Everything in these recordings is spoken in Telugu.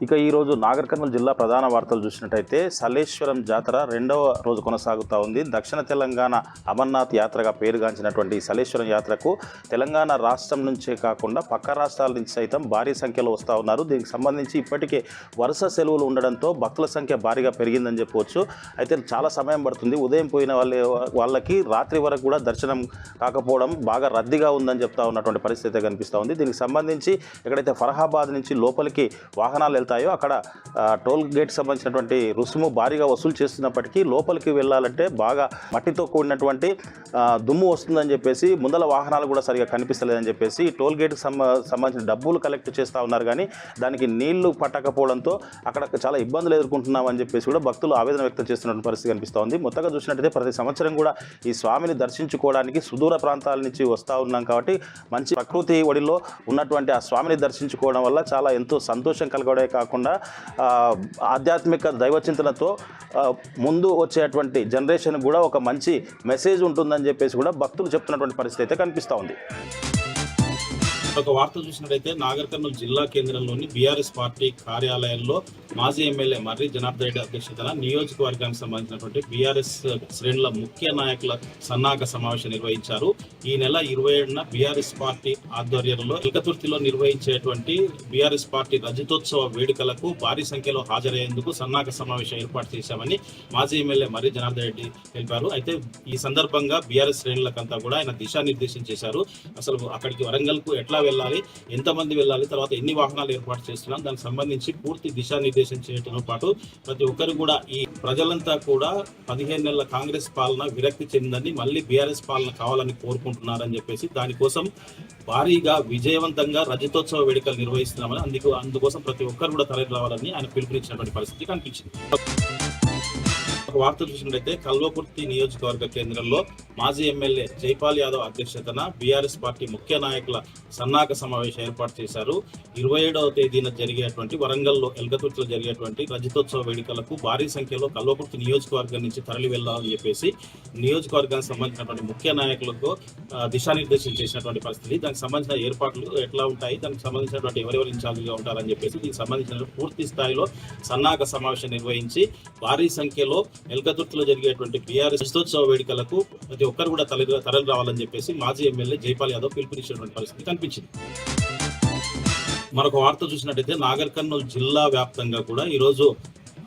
ఇక ఈరోజు నాగర్ కర్నూలు జిల్లా ప్రధాన వార్తలు చూసినట్టయితే సలేశ్వరం జాతర రెండవ రోజు కొనసాగుతూ ఉంది. దక్షిణ తెలంగాణ అమర్నాథ్ యాత్రగా పేరుగాంచినటువంటి ఈ సలేశ్వరం యాత్రకు తెలంగాణ రాష్ట్రం నుంచే కాకుండా పక్క రాష్ట్రాల నుంచి సైతం భారీ సంఖ్యలో వస్తూ ఉన్నారు. దీనికి సంబంధించి ఇప్పటికే వరుస సెలవులు ఉండడంతో భక్తుల సంఖ్య భారీగా పెరిగిందని చెప్పవచ్చు. అయితే చాలా సమయం పడుతుంది. ఉదయం పోయిన వాళ్ళకి రాత్రి వరకు కూడా దర్శనం కాకపోవడం బాగా రద్దీగా ఉందని చెప్తా ఉన్నటువంటి పరిస్థితి కనిపిస్తూ ఉంది. దీనికి సంబంధించి ఎక్కడైతే ఫరహాబాద్ నుంచి లోపలికి వాహనాలు అక్కడ టోల్ గేట్ సంబంధించినటువంటి రుసుము భారీగా వసూలు చేస్తున్నప్పటికీ లోపలికి వెళ్ళాలంటే బాగా మట్టితో కూడినటువంటి దుమ్ము వస్తుందని చెప్పేసి ముందల వాహనాలు కూడా సరిగా కనిపిస్తలేదని చెప్పేసి టోల్ గేట్కి సంబంధించిన డబ్బులు కలెక్ట్ చేస్తూ ఉన్నారు. కానీ దానికి నీళ్లు పట్టకపోవడంతో అక్కడ చాలా ఇబ్బందులు ఎదుర్కొంటున్నామని చెప్పేసి కూడా భక్తులు ఆవేదన వ్యక్తం చేస్తున్నటువంటి పరిస్థితి కనిపిస్తూ ఉంది. మొత్తంగా చూసినట్టయితే ప్రతి సంవత్సరం కూడా ఈ స్వామిని దర్శించుకోవడానికి సుదూర ప్రాంతాల నుంచి వస్తూ ఉన్నాం కాబట్టి మంచి ప్రకృతి ఒడిలో ఉన్నటువంటి ఆ స్వామిని దర్శించుకోవడం వల్ల చాలా ఎంతో సంతోషం కలగడే కాకుండా ఆధ్యాత్మిక దైవచింతనతో ముందు వచ్చేటువంటి జనరేషన్ కూడా ఒక మంచి మెసేజ్ ఉంటుందని చెప్పేసి కూడా భక్తులు చెప్తున్నటువంటి పరిస్థితి అయితే కనిపిస్తూ ఉంది. ఒక వార్త చూసినట్లయితే నాగర్ కర్నూలు జిల్లా కేంద్రంలోని బీఆర్ఎస్ పార్టీ కార్యాలయంలో మాజీ ఎమ్మెల్యే మర్రి జనార్దన్ రెడ్డి అధ్యక్షతన నియోజకవర్గానికి సంబంధించినటువంటి బీఆర్ఎస్ శ్రేణుల ముఖ్య నాయకుల సన్నాహక సమావేశం నిర్వహించారు. ఈ నెల 27న బీఆర్ఎస్ పార్టీ ఆధ్వర్యంలో ఎల్కతుర్తిలో నిర్వహించేటువంటి బీఆర్ఎస్ పార్టీ రజతోత్సవ వేడుకలకు భారీ సంఖ్యలో హాజరయ్యేందుకు సన్నాహక సమావేశం ఏర్పాటు చేశామని మాజీ ఎమ్మెల్యే మర్రి జనార్దన్ రెడ్డి తెలిపారు. అయితే ఈ సందర్భంగా బీఆర్ఎస్ శ్రేణులకంతా కూడా ఆయన దిశానిర్దేశం చేశారు. అసలు అక్కడికి వరంగల్కు ఎట్లా వెళ్ళాలి, ఎంతమంది వెళ్ళాలి, తర్వాత ఎన్ని వాహనాలు ఏర్పాటు చేస్తున్నాం, దానికి సంబంధించి పూర్తి దిశానిర్దేశం చేయడంతో పాటు ప్రతి ఒక్కరు కూడా ఈ ప్రజలంతా కూడా 15 నెలల కాంగ్రెస్ పాలన విరక్తి చెందని మళ్ళీ బీఆర్ఎస్ పాలన కావాలని కోరుకుంటున్నారని చెప్పేసి దానికోసం భారీగా విజయవంతంగా రజతోత్సవ వేడుకలు నిర్వహిస్తున్నామని అందుకోసం ప్రతి ఒక్కరు కూడా తరలి రావాలని ఆయన పిలుపునిచ్చినటువంటి పరిస్థితి కనిపించింది. ఒక వార్త చూసినట్లయితే కల్వకుర్తి నియోజకవర్గ కేంద్రంలో మాజీ ఎమ్మెల్యే జైపాల్ యాదవ్ అధ్యక్షతన బీఆర్ఎస్ పార్టీ ముఖ్య నాయకుల సన్నాహక సమావేశం ఏర్పాటు చేశారు. 27వ తేదీన జరిగేటువంటి వరంగల్లో ఎల్కతుర్తిలో జరిగేటువంటి రజతోత్సవ వేడుకలకు భారీ సంఖ్యలో కల్వకుర్తి నియోజకవర్గం నుంచి తరలి వెళ్లాలని చెప్పేసి నియోజకవర్గానికి సంబంధించినటువంటి ముఖ్య నాయకులకు దిశానిర్దేశం చేసినటువంటి పరిస్థితి. దానికి సంబంధించిన ఏర్పాట్లు ఎట్లా ఉంటాయి, దానికి సంబంధించినటువంటి ఎవరెవరు ఇన్ఛార్జిగా ఉంటారని చెప్పేసి దీనికి సంబంధించిన పూర్తి స్థాయిలో సన్నాహక సమావేశం నిర్వహించి భారీ సంఖ్యలో ఎల్కతుర్తిలో జరిగేటువంటి బీఆర్ఎస్ రజతోత్సవ వేడుకలకు ప్రతి ఒక్కరు కూడా తరలి రావాలని చెప్పేసి మాజీ ఎమ్మెల్యే జైపాల్ యాదవ్ పిలుపునిచ్చినటువంటి పరిస్థితి కనిపించింది. మరొక వార్త చూసినట్టయితే నాగర్ కర్నూలు జిల్లా వ్యాప్తంగా కూడా ఈరోజు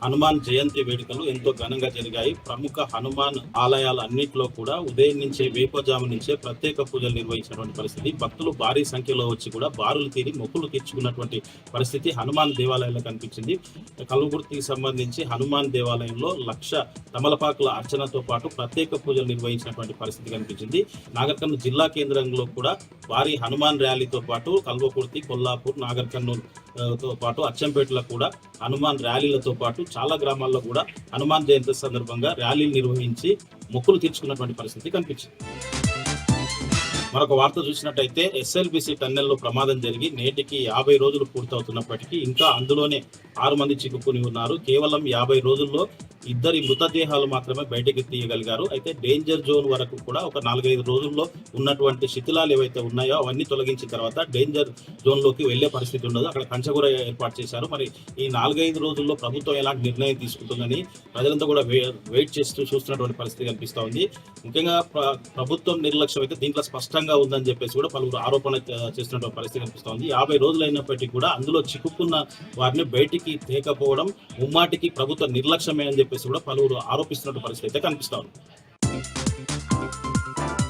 హనుమాన్ జయంతి వేడుకలు ఎంతో ఘనంగా జరిగాయి. ప్రముఖ హనుమాన్ ఆలయాలన్నింటిలో కూడా ఉదయం నుంచే వేపజాము నుంచే ప్రత్యేక పూజలు నిర్వహించినటువంటి పరిస్థితి. భక్తులు భారీ సంఖ్యలో వచ్చి కూడా బారులు తీరి మొక్కులు తీర్చుకున్నటువంటి పరిస్థితి హనుమాన్ దేవాలయంలో కనిపించింది. కల్వకుర్తికి సంబంధించి హనుమాన్ దేవాలయంలో 1,00,000 తమలపాకుల అర్చనతో పాటు ప్రత్యేక పూజలు నిర్వహించినటువంటి పరిస్థితి కనిపించింది. నాగర్ కర్నూలు జిల్లా కేంద్రంలో కూడా భారీ హనుమాన్ ర్యాలీతో పాటు కల్వకుర్తి, కొల్లాపూర్, నాగర్ కర్నూలు తో పాటు అచ్చంపేటలో కూడా హనుమాన్ ర్యాలీలతో పాటు చాలా గ్రామాల్లో కూడా హనుమాన్ జయంతి సందర్భంగా ర్యాలీలు నిర్వహించి మొక్కులు తీర్చుకున్నటువంటి పరిస్థితి కనిపించింది. మరొక వార్త చూసినట్టయితే ఎస్ఎల్బిసి టన్నెల్లో ప్రమాదం జరిగి నేటికి 50 రోజులు పూర్తవుతున్నప్పటికీ ఇంకా అందులోనే 6 మంది చిక్కుకుని ఉన్నారు. కేవలం 50 రోజుల్లో 2 మృతదేహాలు మాత్రమే బయటకు తీయగలిగారు. అయితే డేంజర్ జోన్ వరకు కూడా ఒక 4-5 రోజుల్లో ఉన్నటువంటి శిథిలాలు ఏవైతే ఉన్నాయో అవన్నీ తొలగించిన తర్వాత డేంజర్ జోన్లోకి వెళ్లే పరిస్థితి ఉండదు. అక్కడ కంచెగూర ఏర్పాటు చేశారు. మరి ఈ 4-5 రోజుల్లో ప్రభుత్వం ఎలాంటి నిర్ణయం తీసుకుంటుందని ప్రజలంతా కూడా వెయిట్ చేస్తూ చూస్తున్నటువంటి పరిస్థితి కనిపిస్తూ ఉంది. ముఖ్యంగా ప్రభుత్వం నిర్లక్ష్యం అయితే దీంట్లో స్పష్టంగా ఉందని చెప్పేసి కూడా పలువురు ఆరోపణ చేస్తున్నటువంటి పరిస్థితి కనిపిస్తోంది. 50 రోజులు అయినప్పటికీ కూడా అందులో చిక్కుకున్న వారిని బయటికి తేకపోవడం ముమ్మాటికి ప్రభుత్వ నిర్లక్ష్యమే అని చెప్పేసి కూడా పలువురు ఆరోపిస్తున్నటువంటి పరిస్థితి అయితే కనిపిస్తోంది.